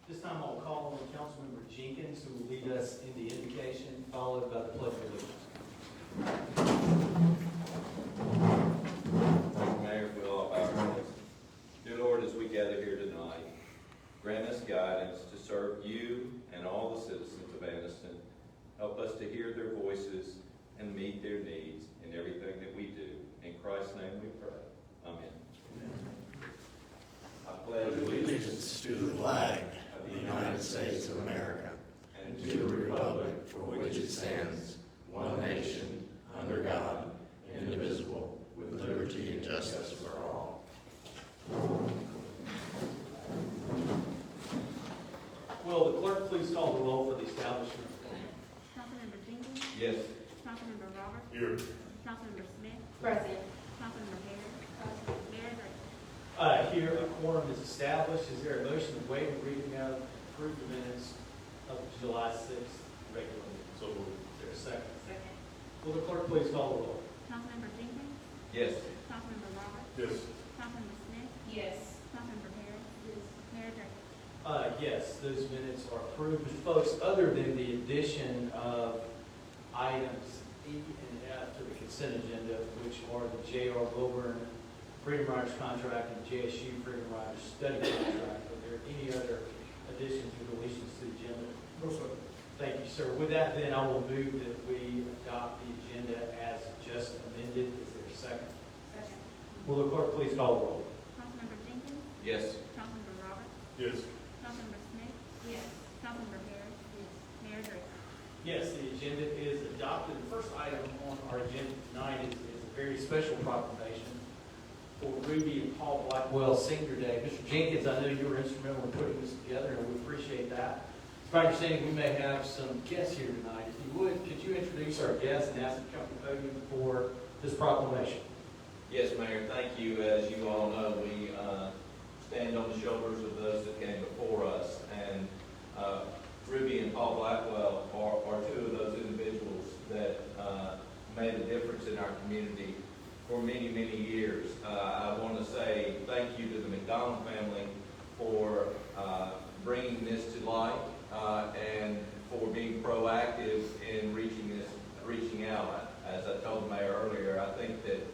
This time I'll call on Councilmember Jenkins, who will lead us in the invocation, followed by the pledge of allegiance. Thank you, Mayor, for all our heads. Dear Lord, as we gather here tonight, grant us guidance to serve you and all the citizens of Anniston. Help us to hear their voices and meet their needs in everything that we do. In Christ's name we pray. Amen. I pledge allegiance to the flag of the United States of America and to the republic for which it stands, one nation, under God, indivisible, with liberty and justice for all. Will the clerk please call the roll for the establishment? Councilmember Jenkins? yes. Councilmember Roberts? Here. Councilmember Smith? Present. Councilmember Harris? Mayor Draper? Here, a quorum is established. Is there a motion to waive the reading of approved minutes of July 6th regular meeting? So moved. Is there a second? Second. Will the clerk please call the roll? Councilmember Jenkins? Yes. Councilmember Roberts? Yes. Councilmember Smith? Yes. Councilmember Harris? Mayor Draper? Yes, those minutes are approved. Folks, other than the addition of items E and F to the consent agenda, which are the J.R. Wilburn Freedom Riders contract and JSU Freedom Riders study contract, are there any other additions or deletions to the agenda? No, sir. Thank you, sir. With that, then, I will move that we adopt the agenda as just amended. Is there a second? Second. Will the clerk please call the roll? Councilmember Jenkins? Yes. Councilmember Roberts? Yes. Councilmember Smith? Yes. Councilmember Harris? Mayor Draper? Yes, the agenda is adopted. The first item on our agenda tonight is a very special proclamation for Ruby and Paul Blackwell Senior Day. Mr. Jenkins, I know you were instrumental in putting this together, and we appreciate that. It's my understanding we may have some guests here tonight. If you would, could you introduce our guests and ask them to come to the podium for this proclamation? Yes, Mayor, thank you. As you all know, we stand on the shoulders of those that came before us, and Ruby and Paul Blackwell are two of those individuals that made a difference in our community for many, many years. I want to say thank you to the McDonald family for bringing this to light and for being proactive in reaching out. As I told the mayor earlier, I think that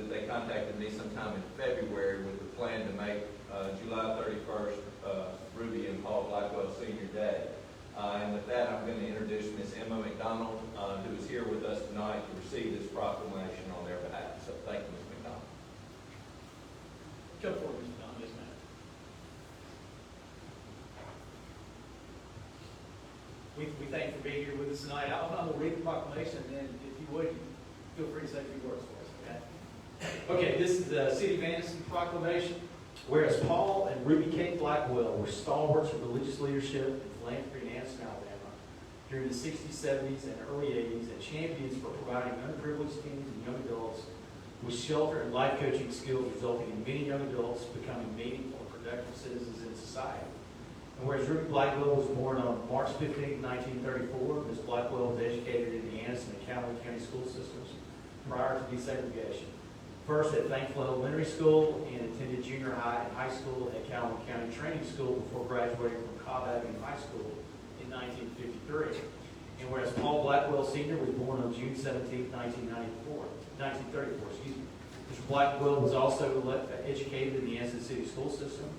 they contacted me sometime in February with the plan to make July 31st Ruby and Paul Blackwell Senior Day. And with that, I'm going to introduce Ms. Emma McDonald, who is here with us tonight to receive this proclamation on their behalf. So thank you, Ms. McDonald. Come forward, Mr. Don. Yes, ma'am. We thank you for being here with us tonight. I will read the proclamation, and then if you would, feel free to say a few words for us, okay? Okay, this is the City of Anniston proclamation. Whereas Paul and Ruby Kate Blackwell were stalwarts of religious leadership and philanthropy in Anniston, Alabama during the 60s, 70s, and early 80s, and champions for providing underprivileged teens and young adults with shelter and life coaching skills, resulting in many young adults becoming meaningful and productive citizens in society. And whereas Ruby Blackwell was born on March 15, 1934, Ms. Blackwell was educated in the Anniston and Callaway County school systems prior to desegregation. First at Thankful Elementary School and attended junior high and high school at Callaway County Training School before graduating from Cobb Avenue High School in 1953. And whereas Paul Blackwell Sr. was born on June 17, 1934, Mr. Blackwell was also educated in the Anniston City school system,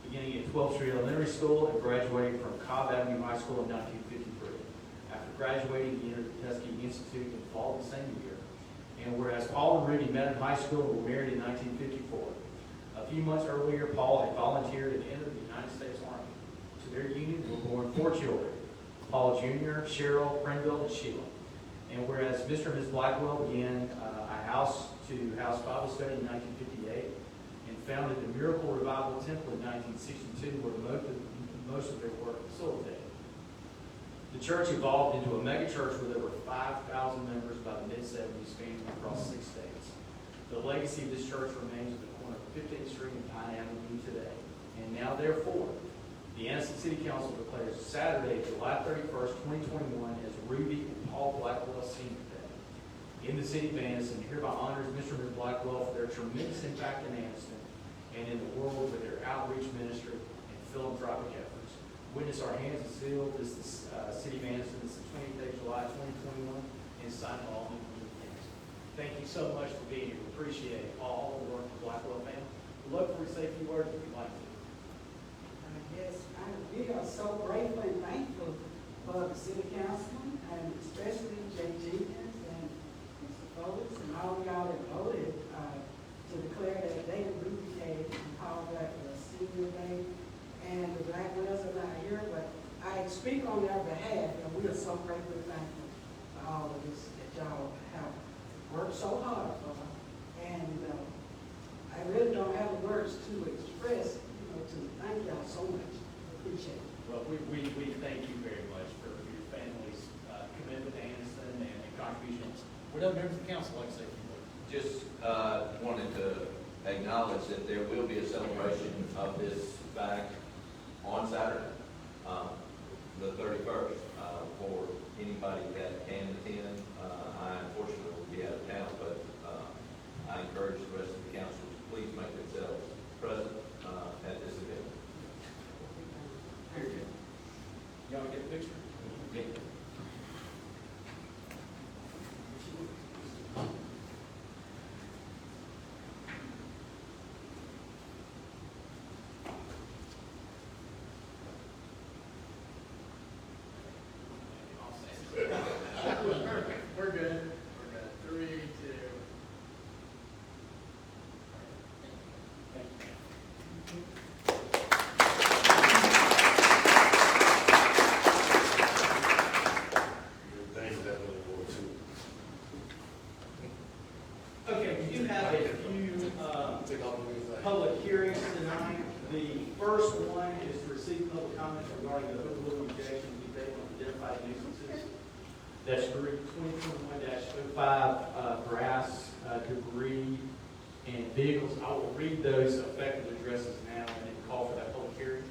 beginning at 12th Street Elementary School and graduating from Cobb Avenue High School in 1953. After graduating, he entered the Tuskegee Institute in the fall of the same year. And whereas Paul and Ruby met in high school and were married in 1954, a few months earlier, Paul had volunteered and entered the United States Army. To their union were born 4 children, Paul Jr., Cheryl, Prenville, and Sheila. And whereas Mr. and Ms. Blackwell began a house-to-house Bible study in 1958 and founded the Miracle Revival Temple in 1962, where most of their work facilitated. The church evolved into a megachurch with over 5,000 members by the mid-70s, spanning across 6 states. The legacy of this church remains at the corner of 15th Street and Pine Avenue today. And now, therefore, the Anniston City Council declares Saturday, July 31st, 2021 as Ruby and Paul Blackwell Senior Day. In the city of Anniston, hereby honors Mr. and Ms. Blackwell for their tremendous impact in Anniston and in the world with their outreach ministry and philanthropic efforts. witness our hands are sealed. This is City of Anniston. This is the 20th day of July, 2021, and signed all new things. Thank you so much for being here. We appreciate all the work of the Blackwell family. We'd love for a safety word if you'd like to. Yes, we are so grateful and thankful for the city councilman, and especially Jay Jenkins and Mr. Folds and all y'all that voted to declare that day of Ruby Day and Paul Blackwell's senior day. And the Blackwells are not here, but I speak on their behalf, and we are so grateful and thankful for all of this that y'all have worked so hard for. And I really don't have the words to express, to thank y'all so much. Appreciate it. Well, we thank you very much for your family's commitment to Anniston and contributions. What other members of the council like to say a few words? Just wanted to acknowledge that there will be a celebration of this back on Saturday, the 31st, for anybody that can attend. I unfortunately will be out of town, but I encourage the rest of the council to please make themselves present at this event. Very good. Y'all get a picture? Yeah. We're good. 3, 2. Thanks, definitely for too. Okay, we do have a few public hearings tonight. The first one is to receive public comments regarding the overruling objection to be taken on identified nuisances. That's group 2021-05, grass, debris, and vehicles. I will read those effective addresses now and then call for that public hearing.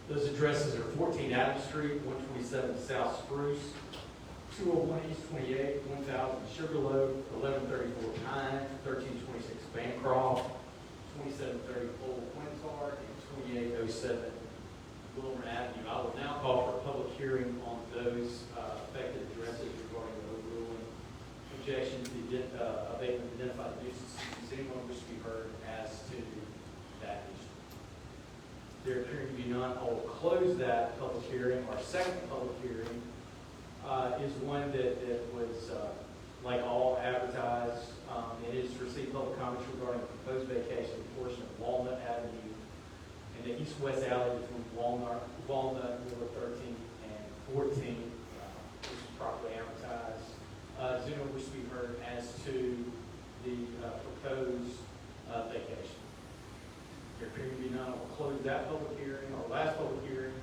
Those addresses are 14 Adams Street, 127 South Spruce, 201 East 28, 1000 Sugarloaf, 1134 Pine, 1326 Bancroft, 2730 Old Quintar, and 2807 Wilmer Avenue. I will now call for a public hearing on those affected addresses regarding the overruling objection to the abatement of identified nuisances. Does anyone wish to be heard as to that issue? There appearing to be none, I will close that public hearing. Our second public hearing is one that was, like all, advertised. It is to receive public comments regarding the proposed vacation portion of Walnut Avenue and the east-west alley between Walnut, Miller 13 and 14. This is properly advertised. Does anyone wish to be heard as to the proposed vacation? There appearing to be none, I will close that public hearing. Our last public hearing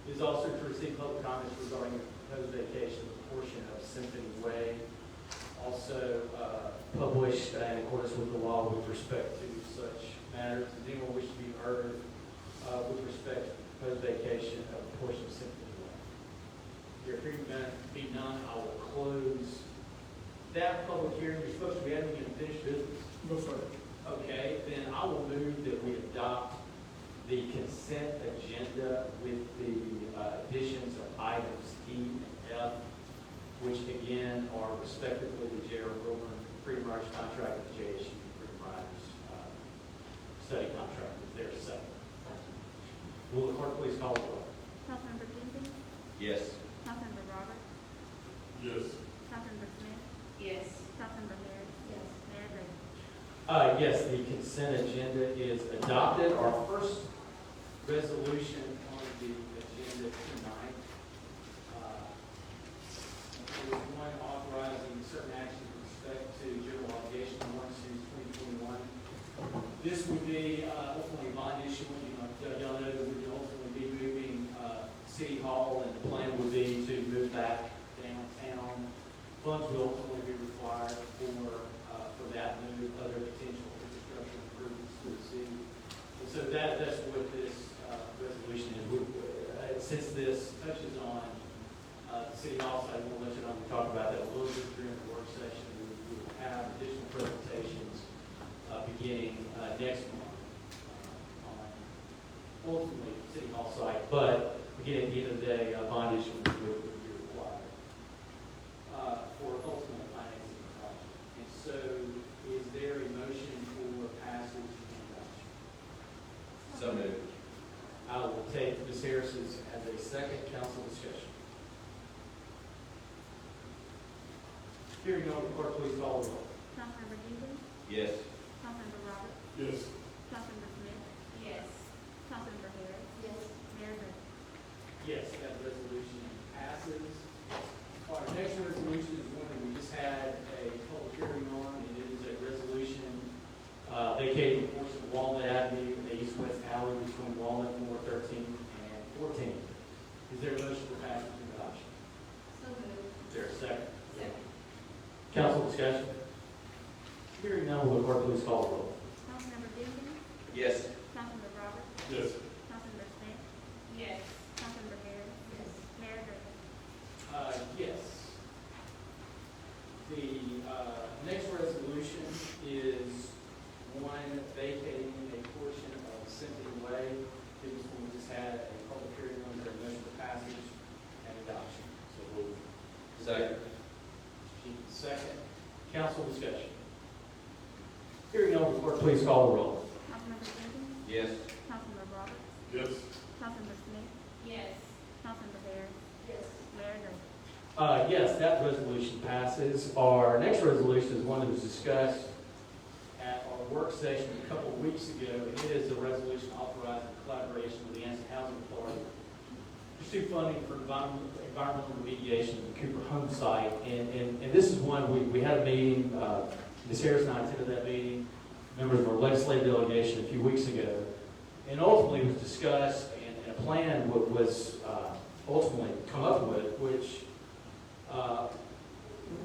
is also to receive public comments regarding the proposed vacation of a portion of Symphony Way, also published in accordance with the law with respect to such matters. Does anyone wish to be heard with respect to the proposed vacation of a portion of Symphony Way? There appearing to be none, I will close that public hearing. You're supposed to be having unfinished business. Go for it. Okay, then I will move that we adopt the consent agenda with the additions of items E and F, which again are respectively the J.R. Wilmer pre-marriage contract with JSU pre-marriage study contract. Is there a second? Will the clerk please call the roll? Councilmember Jenkins, Yes. Councilmember Roberts, Yes. Councilmember Smith, Yes. Councilmember Harris, yes, Mayor Draper. Yes, the consent agenda is adopted. Our first resolution on the agenda tonight is one authorizing certain actions with respect to general obligation 1/6/2021. This would be ultimately bond issuance. Y'all know that we would ultimately be moving City Hall, and the plan would be to move back downtown. Funds will ultimately be required for that move, other potential infrastructure improvements to the city. And so that's what this resolution is. Since this touches on the City Hall side, we'll let you know, we talk about that a little bit during the work session. We will have additional presentations beginning next month on ultimately City Hall site. But again, at the end of the day, bond issuance would be required for ultimate financing of the project. And so, is there a motion for passage and adoption? So moved. I will take Ms. Harris's as a second. Council discussion. Hearing none, clerk, please call the roll. Councilmember Jenkins, Yes. Councilmember Roberts, Yes. Councilmember Smith, Yes. Councilmember Harris, Yes. Mayor Gurke. Yes, that resolution passes. Our next resolution is one that we just had a public hearing on, and it is a resolution vacating a portion of Walnut Avenue and the east-west alley between Walnut and 413 and 14. Is there a motion for passage and adoption? So moved. Is there a second? Second. Council discussion? Hearing none, will the clerk please call the roll? Councilmember Jenkins, Yes. Councilmember Roberts, Yes. Councilmember Smith, Yes. Councilmember Harris, Yes. Mayor Gurke. Yes. The next resolution is one vacating a portion of Symphony Way. This is when we just had a public hearing on their motion for passage and adoption. So we'll Second. second. Council discussion. Hearing none, will the clerk please call the roll? Councilmember Jenkins, Yes. Councilmember Roberts, Yes. Councilmember Smith, Yes. Councilmember Harris, Yes. Mayor Gurke. Yes, that resolution passes. Our next resolution is one that was discussed at our work session a couple of weeks ago, and it is a resolution authorizing collaboration with the Anniston Housing Authority to pursue funding for environmental remediation of the Cooper home site. And this is one, we had a meeting, Ms. Harris and I attended that meeting, members of our legislative delegation a few weeks ago, and ultimately it was discussed, and a plan was ultimately come up with, which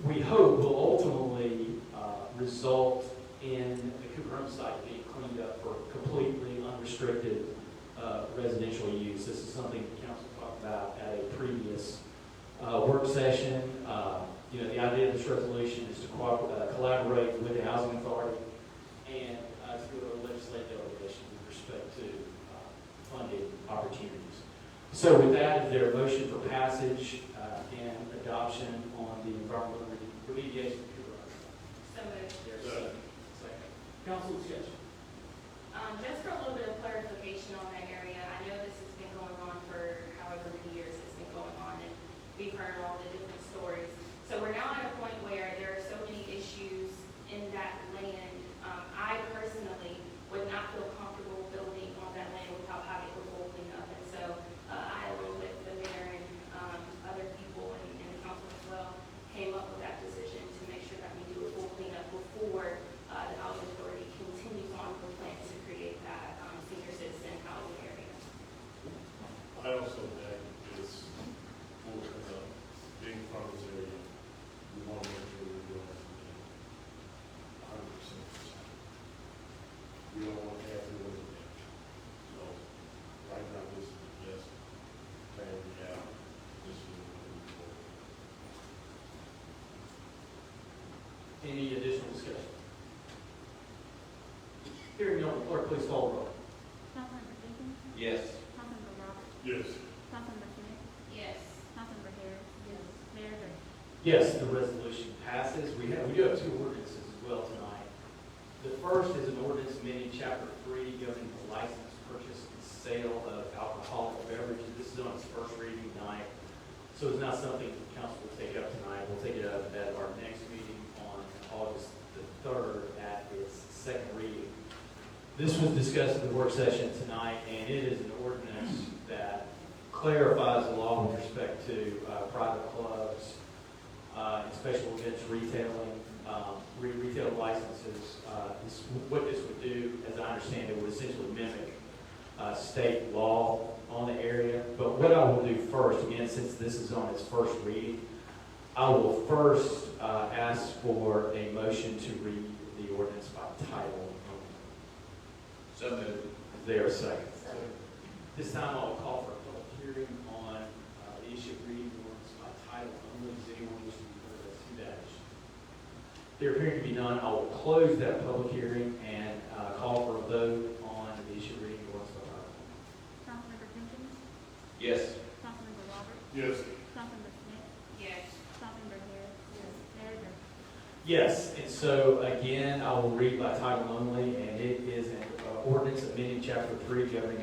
we hope will ultimately result in the Cooper home site being cleaned up for completely unrestricted residential use. This is something the council talked about at a previous work session. The idea of this resolution is to collaborate with the housing authority and through a legislative delegation with respect to funding opportunities. So with that, is there a motion for passage and adoption on the environmental remediation of Cooper home site? So moved. There's a second. Council discussion. Just for a little bit of clarification on that area, I know this has been going on for however many years it's been going on, and we've heard all the different stories. So we're now at a point where there are so many issues in that land. I personally would not feel comfortable building on that land without having a full cleanup. And so I, along with the mayor and other people and the council as well, came up with that decision to make sure that we do a full cleanup before the housing authority continues on with plans to create that senior citizen housing area. I also think it's for being from this area, we want to make sure we're doing it 100%. We don't want to have to do it. So, right now, this is just planning it out. This is what we're moving forward. Any additional discussion? Hearing none, clerk, please call the roll. Councilmember Jenkins, Yes. Councilmember Roberts, Yes. Councilmember Smith, Yes. Councilmember Harris, Yes. Mayor Gurke. Yes, the resolution passes. We do have two ordinances as well tonight. The first is an ordinance amending Chapter 3 governing the license, purchase, and sale of alcoholic beverages. This is on its first reading tonight, so it's not something the council will take up tonight. We'll take it up at our next meeting on August the 3rd at its second reading. This was discussed in the work session tonight, and it is an ordinance that clarifies the law with respect to private clubs, and special events retailing, retail licenses. What this would do, as I understand it, would essentially mimic state law on the area. But what I will do first, again, since this is on its first reading, I will first ask for a motion to read the ordinance by title only. So moved. Is there a second? This time I will call for a public hearing on the issue of reading the ordinance by title only. Does anyone wish to be heard as to that issue? There appearing to be none, I will close that public hearing and call for a vote on the issue of reading the ordinance by title only. Councilmember Jenkins, Yes. Councilmember Roberts, Yes. Councilmember Smith, Yes. Councilmember Harris, Mayor Draper. Yes, and so again, I will read by title only, and it is an ordinance amending chapter 3 governing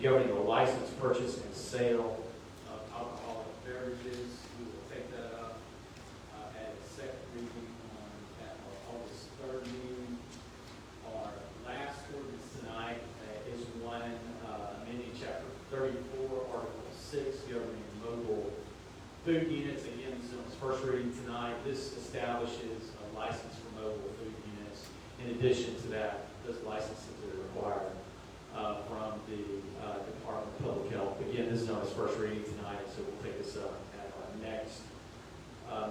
governing the license, purchase, and sale of alcoholic beverages. We will take that up at a second reading at our August 3rd meeting. Our last ordinance tonight is one amending chapter 34, article 6, governing mobile food units. Again, this is on its first reading tonight. This establishes a license for mobile food units. In addition to that, those licenses are required from the Department of Public Health. Again, this is on its first reading tonight, so we'll take this up at our next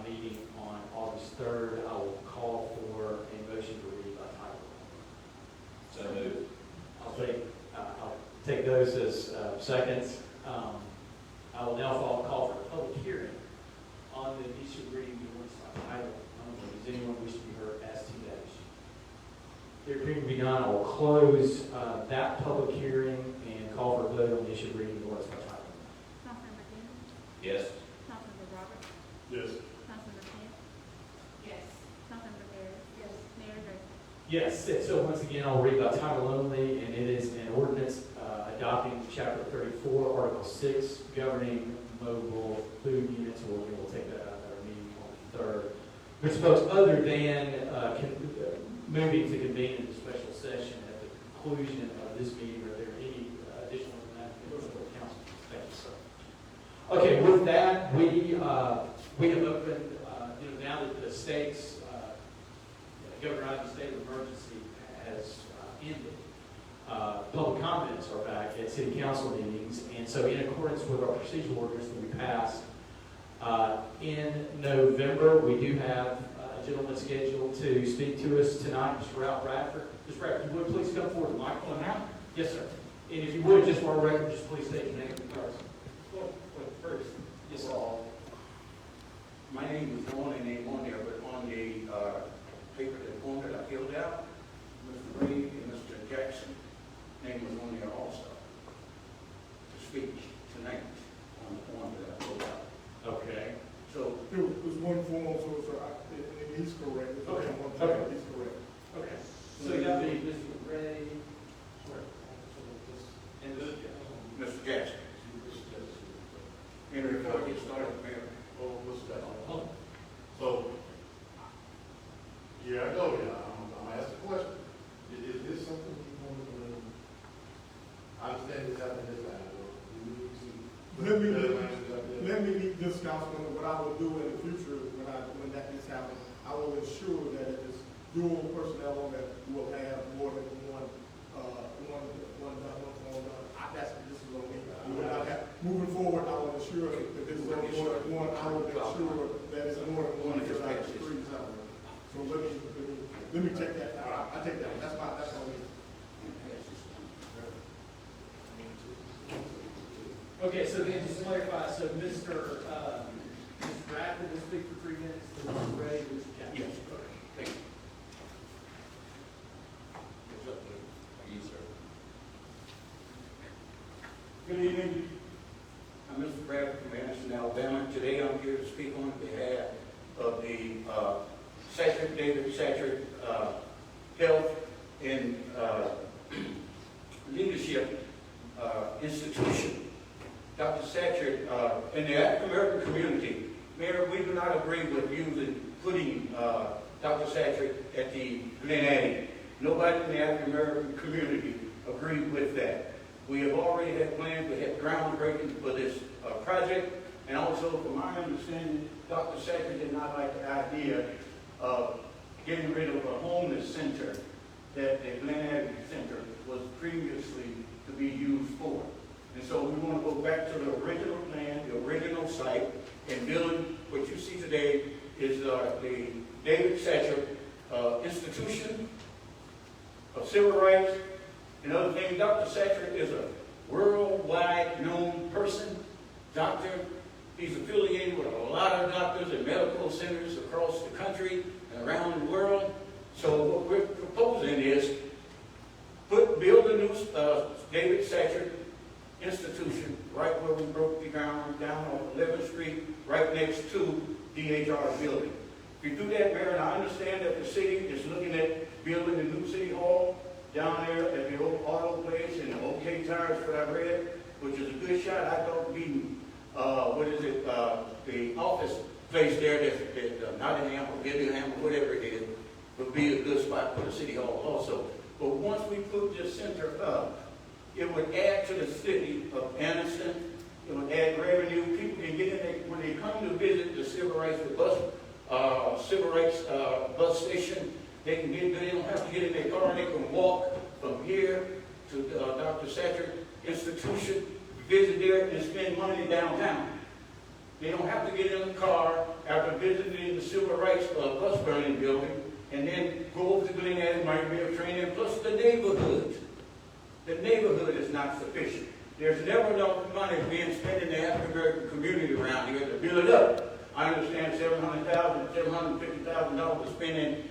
meeting on August 3rd. I will call for a motion to read by title. So moved. I'll take those as seconds. I will now call for a public hearing on the issue of reading the ordinance by title only. Does anyone wish to be heard as to that issue? There appearing to be none, I will close that public hearing and call for a vote on the issue of reading the ordinance by title only. Councilmember Jenkins, Yes. Councilmember Roberts, Yes. Councilmember Smith, Yes. Councilmember Harris, Mayor Draper. Yes, and so once again, I'll read by title only, and it is an ordinance adopting chapter 34, article 6, governing mobile food units. We'll take that out at our meeting on the 3rd. But folks, other than moving to convene in a special session at the conclusion of this meeting, are there any additional members of the council? Thank you, sir. Okay, with that, we have opened, now that the state's government state of emergency has ended. Public comments are back at city council meetings, and so in accordance with our procedural orders that we passed in November, we do have a gentleman scheduled to speak to us tonight, Mr. Ralph Bradford. Mr. Bradford, if you would please come forward to the microphone now. Yes, sir. And if you would, just for our record, just please state your name and person. Well, first, Yes, of sir. all, my name is the only name on there, but on the paper, the form that I filled out, Mr. Reed and Mr. Jackson, name was on there also to speak tonight on the form that I filled out. Okay. So, There was one form, and he's correct. There's only one Okay. form, he's correct. Okay. So that'll be Mr. Ray. And Mr. Jackson, and before I get started, Mayor, Oh, what's that? Oh, So, here I go, I'm gonna ask a question. Is this something you want to, I understand this happened this time, but you need to. Let me meet this councilman. What I will do in the future, when that this happens, I will ensure that if it's dual personnel on that, we will have more than one form done. This is on me. We will not have, moving forward, I will ensure that this is only more than one. I will ensure that it's more than one until I have three out. So let me take that. I take that. That's on me. okay, so then just to clarify, so Mr. Bradford will speak for 3 minutes, then Mr. Ray, Mr. Jackson. Yes. Thank you. You, sir. Good evening. I'm Mr. Bradford from Anniston, Alabama. Today I'm here to speak on behalf of the David Satchert Health and Leadership Institution. Dr. Satchert, in the African American community, Mayor, we do not agree with putting Dr. Satchert at the Glen Addy. Nobody in the African American community agreed with that. We have already had plans, we had groundbreaking for this project, and also, from my understanding, Dr. Satchert did not like the idea of getting rid of a homeless center that the Glen Addy Center was previously to be used for. And so we want to go back to the original plan, the original site, and building. What you see today is the David Satchert Institution of Civil Rights. Another thing, Dr. Satchert is a worldwide known person, doctor. He's affiliated with a lot of doctors and medical centers across the country and around the world. So what we're proposing is build a new David Satchert Institution and broke the ground down on 11th Street, right next to DHR building. If you do that, Mayor, and I understand that the city is looking at building a new city hall down there at the old auto place and the OK Tires that I read, which is a good shot. I thought being, the office place there that Nottingham or Gillingham or whatever it is, would be a good spot for the city hall also. But once we put this center up, it would add to the city of Anniston. It would add revenue. People can get in there when they come to visit the civil rights bus station. They can get. They don't have to get in their car. They can walk from here to Dr. Satcher Institution, visit there, and spend money downtown. They don't have to get in the car after visiting the civil rights bus burning building and then go over to Glen Adams, Margaret training, plus the neighborhood. The neighborhood is not sufficient. There's never enough money being spent in the African American community around here to build it up. I understand $700,000, $750,000 to spend in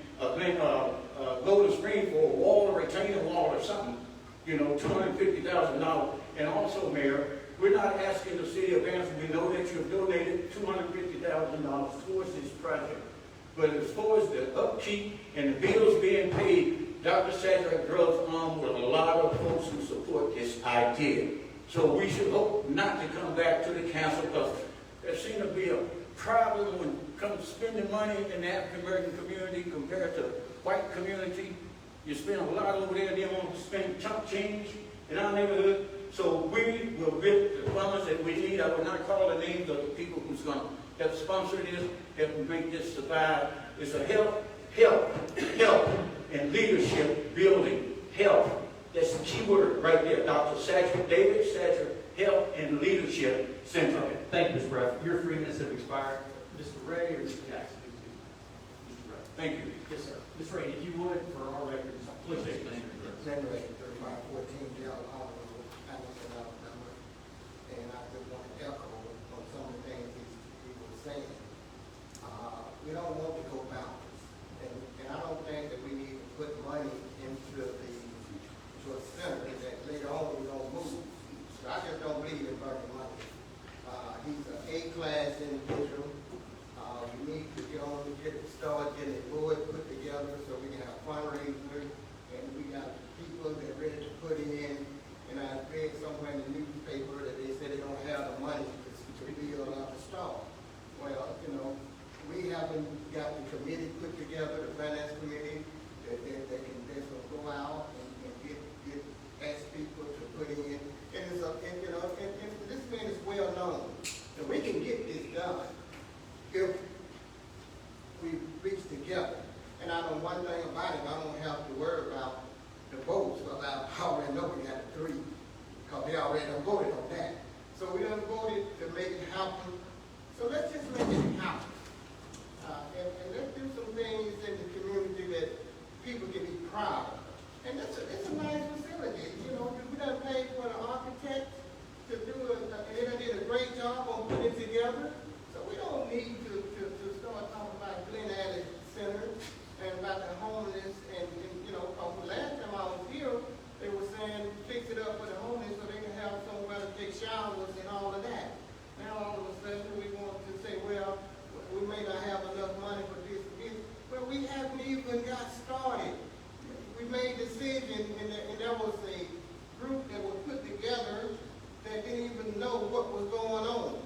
Golden Spring for a wall or retaining wall or something. You know, $250,000. And also, Mayor, we're not asking the city of Anniston. We know that you've donated $250,000 towards this project. But as far as the upkeep and the bills being paid, Dr. Satcher drugs on with a lot of folks who support this idea. So we should hope not to come back to the council because there seems to be a problem when it comes to spending money in the African American community compared to white community. You spend a lot over there, they want to spend chump change in our neighborhood. So we will get the funds that we need. I will not call the names of the people who's going to help sponsor this, help make this survive. It's a help, and leadership building. Health. That's the key word right there. Dr. Satcher, David Satcher, Health and Leadership Center. Okay, thank you, Mr. Bradford. Your 3 minutes have expired. Mr. Ray or Mr. Jackson? Mr. Ray. Thank you. Yes, sir. Ms. Ray, if you would, for our records, please take the name. Generated 3514 Dale Hollow, Anniston, Alabama. And I just want to echo on some of the things he was saying. We don't want to go backwards. And I don't think that we need to put money into to a center that later on we don't move. So I just don't believe in burning money. He's an A-class individual. We need to start getting the board put together so we can have fundraisers. And we got people that are ready to put it in. And I read somewhere in the newspaper that they said they don't have the money to build up the store. Well, you know, we haven't got the committee put together, the finance committee, that's going to go out and ask people to put in. And it's and this man is well known. And we can get this done if we reach together. And I know one thing about it, I don't have to worry about the votes, about how we know we got 3, because they already done voted on that. So we done voted to make it happen. So let's just make it happen. And let's do some things in the community that people can be proud of. And it's a nice facility. You know, we done paid for the architect to do it, and they did a great job on putting it together. So we don't need to start talking about Glen Adams Center and about the homeless, and you know, last time I was here, they were saying fix it up for the homeless so they can have somewhere to take showers and all of that. Now all of a sudden we want to say, well, we may not have enough money for this and this. Well, we haven't even got started. We made a decision, and there was a group that was put together that didn't even know what was going on.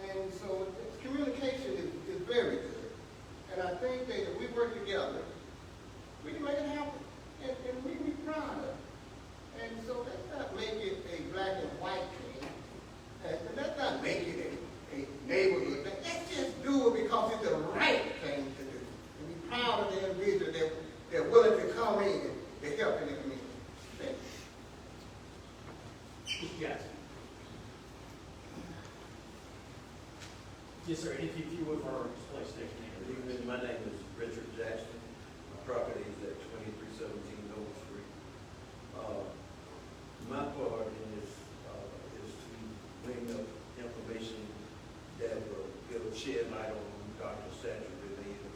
And so communication is very good. And I think that if we work together, we can make it happen. And we can be proud of it. And so let's not make it a black and white thing. And let's not make it a neighborhood thing. Let's just do it because it's the right thing to do. And be proud of the individual that they're willing to come in to help in the community. Thank you. Mr. Jackson. Yes, sir. If you would, for our display station. Good evening. My name is Richard Jackson. My property is at 2317 Noble Street. My part in this is to bring up information that will shed light on Dr. Satcher related.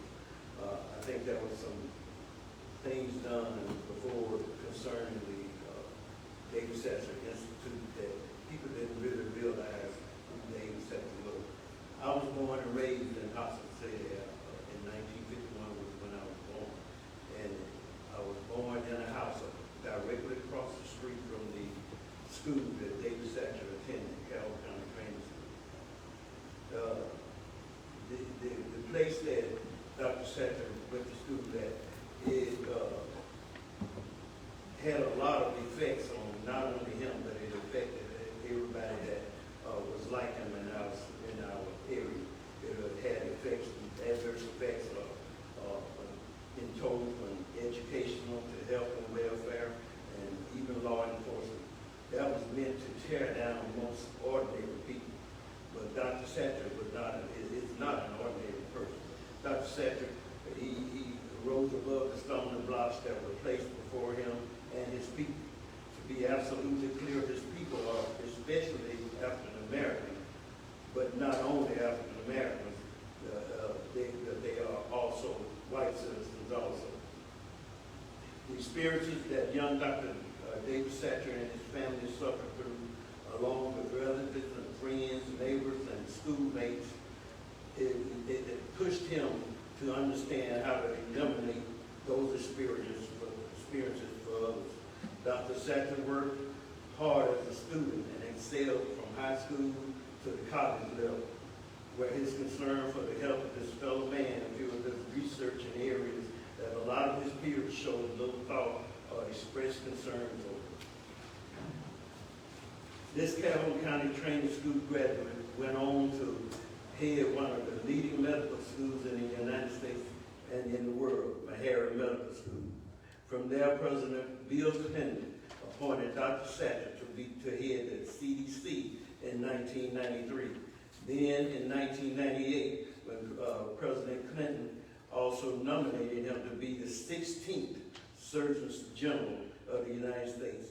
I think there was some things done before concerning the David Satcher Institute that people didn't really realize school that David Satcher attended, Calhoun County Training School. The place that Dr. Satcher went to school at, it had a lot of effects on not only him, but it affected everybody that was like him in our area. It had effects, adverse effects in total from educational to health and welfare and even law enforcement. That was meant to tear down most ordinary people. But Dr. Satcher is not an ordinary person. Dr. Satcher, he rose above the stumbling blocks that were placed before him and his people. To be absolutely clear, his people are especially African American, but not only African Americans, they are also white citizens also. The experiences that young Dr. David Satcher and his family suffered through, along with relatives and friends, neighbors, and schoolmates, it pushed him to understand how to eliminate those experiences for others. Dr. Satcher worked hard as a student and excelled from high school to the college level, where his concern for the health of his fellow man fueled his research in areas that a lot of his peers showed little thought or expressed concerns over. This Calhoun County Training School graduate went on to head one of the leading medical schools in the United States and in the world, Meharry Medical School. From there, President Bill Clinton appointed Dr. Satcher to head the CDC in 1993. Then in 1998, when President Clinton also nominated him to be the 16th Surgeon General of the United States.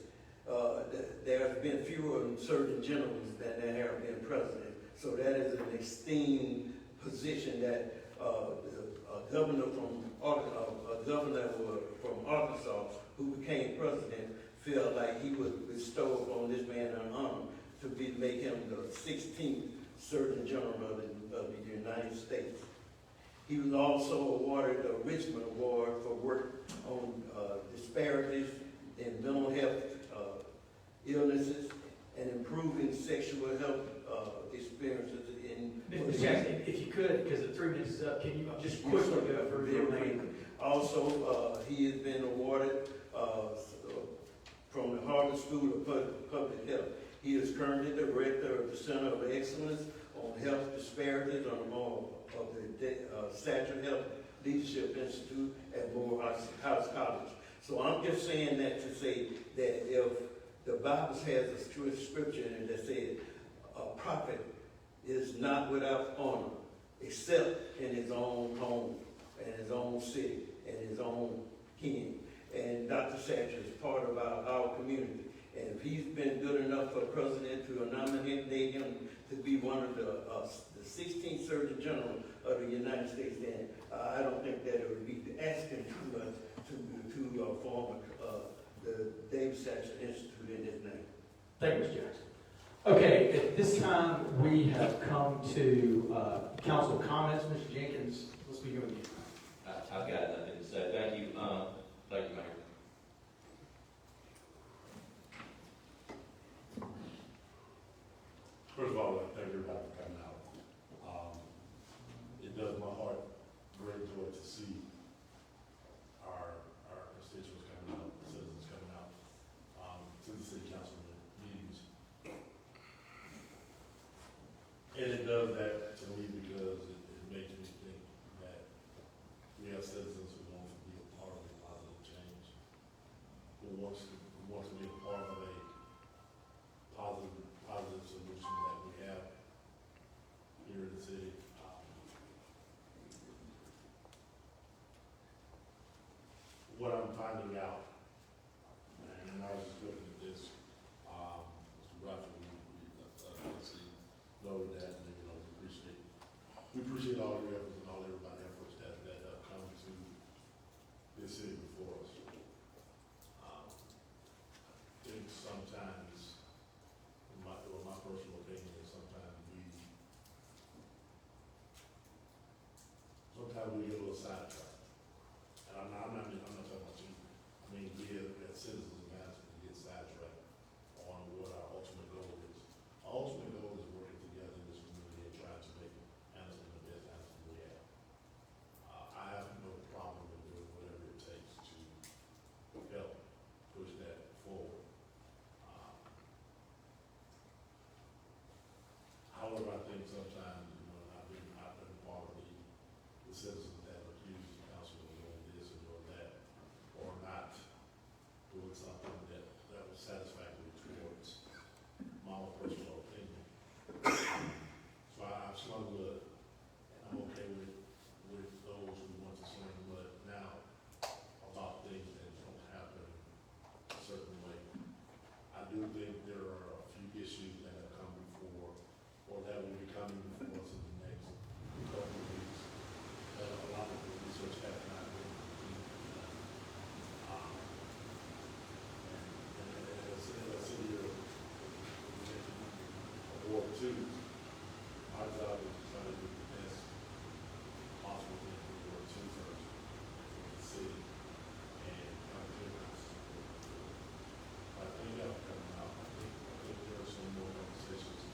There have been fewer Surgeon Generals than there have been presidents. So that is an esteemed position that a governor from Arkansas who became president felt like he would bestow upon this man an honor to make him the 16th Surgeon General of the United States. He was also awarded the Richmond Award for work on disparities in mental health illnesses and improving sexual health experiences in. Mr. Jackson, if you could, because the 3 minutes is up, can you just quickly go through your name? Also, he has been awarded from the Harvard School of Public Health. He is currently the director of the Center of Excellence on Health Disparities of the Satcher Health Leadership Institute at Morehouse College. So I'm just saying that to say that if the Bible has a scripture in it that says a prophet is not without honor except in his own home and his own city and his own kin. And Dr. Satcher is part of our community. And if he's been good enough for the president to nominate him to be one of the 16th Surgeon General of the United States, then I don't think that it would be asking too much to form the David Satcher Institute in his name. Thank you, Mr. Jackson. Okay, at this time, we have come to council comments. Mr. Jenkins, let's begin with you. I've got nothing to say. Thank you, Mayor. First of all, thank everybody for coming out. It does my heart great joy to see our constituents coming out, citizens coming out to the city council meetings. And it does that to me because it makes me think that we have citizens who want to be a part of a positive change. own personal opinion. So I've swung with, I'm okay with those who want to swing, but now about things that don't happen a certain way. I do think there are a few issues that have come before, or that will be coming before us in the next couple of weeks. That a lot of the research has not been completed. And as a city of Ward 2, our job is to try to do the best possible thing for Ward 2 first, for the city, and come to us. I think that's coming out. I think there are some more conversations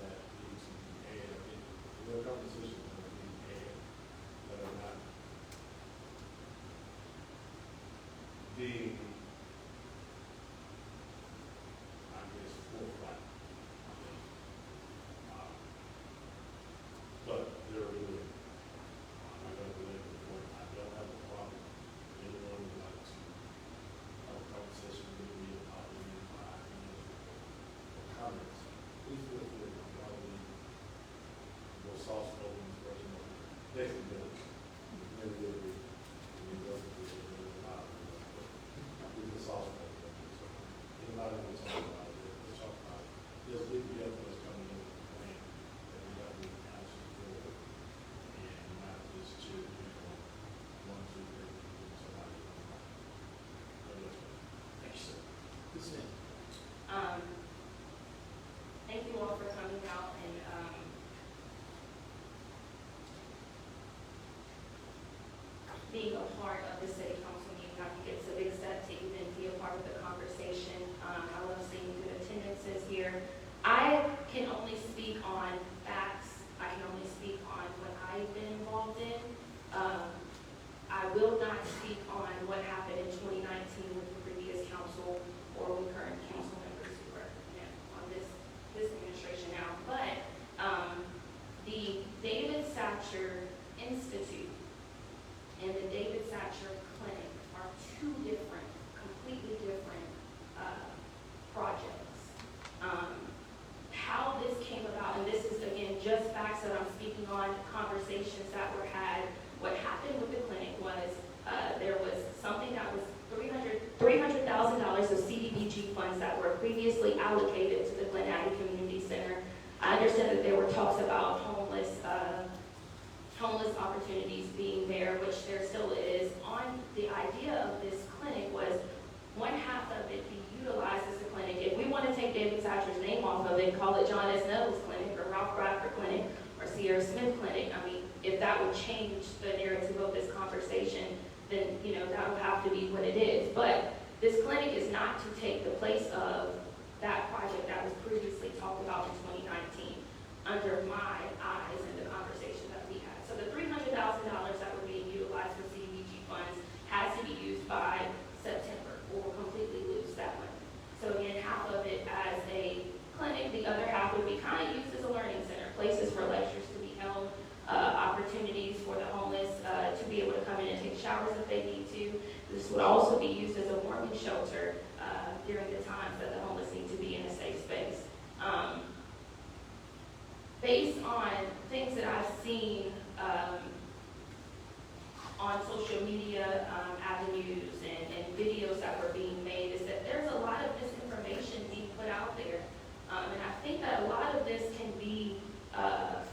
that need to be had. I think there are conversations that are being had that are not being, I guess, forthright. But they're doing. I got to believe the point. I don't have a problem. Anyone would like to have a conversation with me about any of my ideas or comments. Please feel free to probably go soft spoken person or next to them. Maybe they'll be we can soft spoken. So anybody want to talk about it? Let's talk about it. There's big developments coming in with the plan that we got to be action for, and not just chill people 1, 2, 3, somebody. Thank you, sir. Ms. Smith. Thank you all for coming out and, being a part of the city council meeting. I think it's a big step to even be a part of the conversation. I love seeing good attendances here. I can only speak on facts. I can only speak on what I've been involved in. I will not speak on what happened in 2019 with the previous council or with current council members who are, on this administration now. But the David Satcher Institute and the David Satcher Clinic are two different, completely different projects. How this came about, and this is again just facts that I'm speaking on, conversations that were had. What happened with the clinic was there was something that was $300,000 of CDBG funds that were previously allocated to the Glen Abbey Community Center. I understand that there were talks about homeless opportunities being there, which there still is. On the idea of this clinic was one half of it be utilized as a clinic. If we want to take David Satcher's name off of it, call it John S. Knowles Clinic or Ralph Bradford Clinic or Ciara Smith Clinic. I mean, if that would change the narrative of this conversation, then that would have to be what it is. But this clinic is not to take the place of that project that was previously talked about in 2019 under my eyes in the conversation that we had. So the $300,000 that were being utilized for CDBG funds has to be used by September or we'll completely lose that money. So again, half of it as a clinic, the other half would be kind of used as a learning center, places for lectures to be held, opportunities for the homeless to be able to come in and take showers if they need to. This would also be used as a warming shelter during the times that the homeless need to be in a safe space. Based on things that I've seen on social media avenues and videos that were being made, is that there's a lot of misinformation being put out there. And I think that a lot of this can be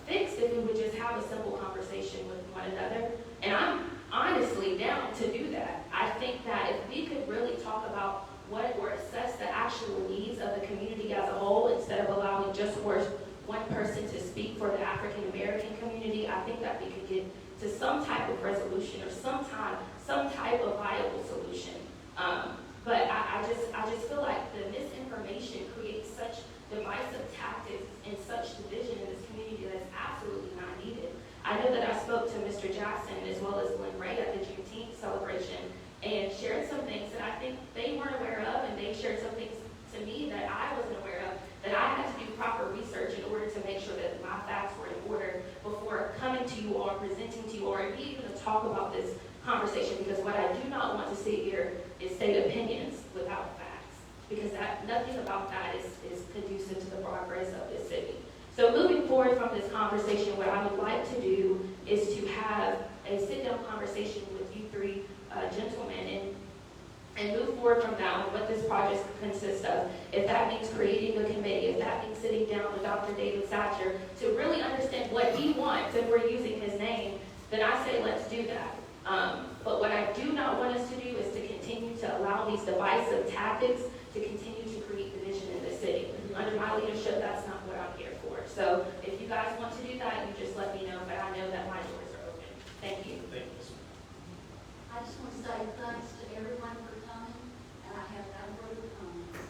fixed if we would just have a simple conversation with one another. And I'm honestly down to do that. I think that if we could really talk about what or assess the actual needs of the community as a whole, instead of allowing just for one person to speak for the African American community, I think that we could get to some type of resolution or some type of viable solution. But I just feel like the misinformation creates such divisive tactics and such division in this community that's absolutely not needed. I know that I spoke to Mr. Jackson as well as Lynn Ray at the Juneteenth celebration and shared some things that I think they weren't aware of, and they shared some things to me that I wasn't aware of, that I had to do proper research in order to make sure that my facts were in order before coming to you or presenting to you or even to talk about this conversation, because what I do not want to sit here is state opinions without facts, because nothing about that is conducive to the So moving forward from this conversation, what I would like to do is to have a sit-down conversation with you three gentlemen and move forward from that on what this project consists of. If that means creating a committee, if that means sitting down with Dr. David Satcher to really understand what he wants, if we're using his name, then I say let's do that. But what I do not want us to do is to continue to allow these divisive tactics to continue to create division in the city. Under my leadership, that's not what I'm here for. So if you guys want to do that, you just let me know, but I know that my doors are open. Thank you. Thank you, Ms. I just want to say thanks to everyone for coming, and I have no further comments.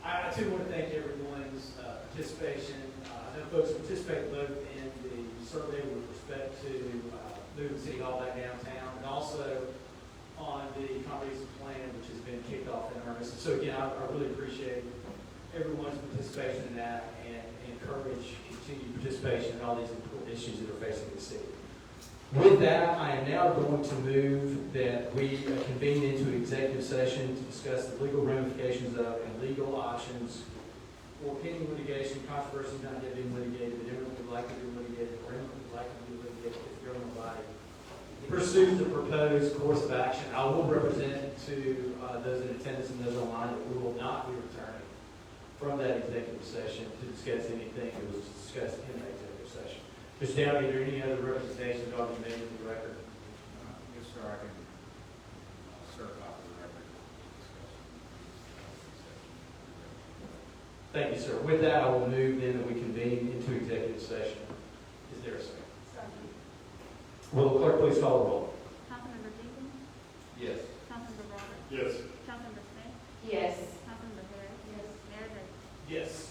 I too want to thank everyone's participation. I know folks participated both in the survey with respect to moving City Hall back downtown, and also on the comprehensive plan, which has been kicked off in earnest. So again, I really appreciate everyone's participation in that and encourage continued participation in all these important issues that are facing the city. With that, I am now going to move that we convene into executive session to discuss the legal ramifications of and legal options for pending litigation, controversy not yet being litigated, but imminently likely to be litigated, or imminently likely to be litigated if the government body pursues the proposed course of action. I will represent to those in attendance and those online that we will not be returning from that executive session to discuss anything that was discussed in that executive session. Mr. Downey, are there any other representations that ought to be made to the record? Yes, sir, I can certify for the record. Thank you, sir. With that, I will move then that we convene into executive session. Is there a second? Will the clerk please call the roll? Councilmember Jenkins, Yes. Councilmember Roberts, Yes. Councilmember Smith, Yes. Councilmember Harris, Mayor Draper. Yes.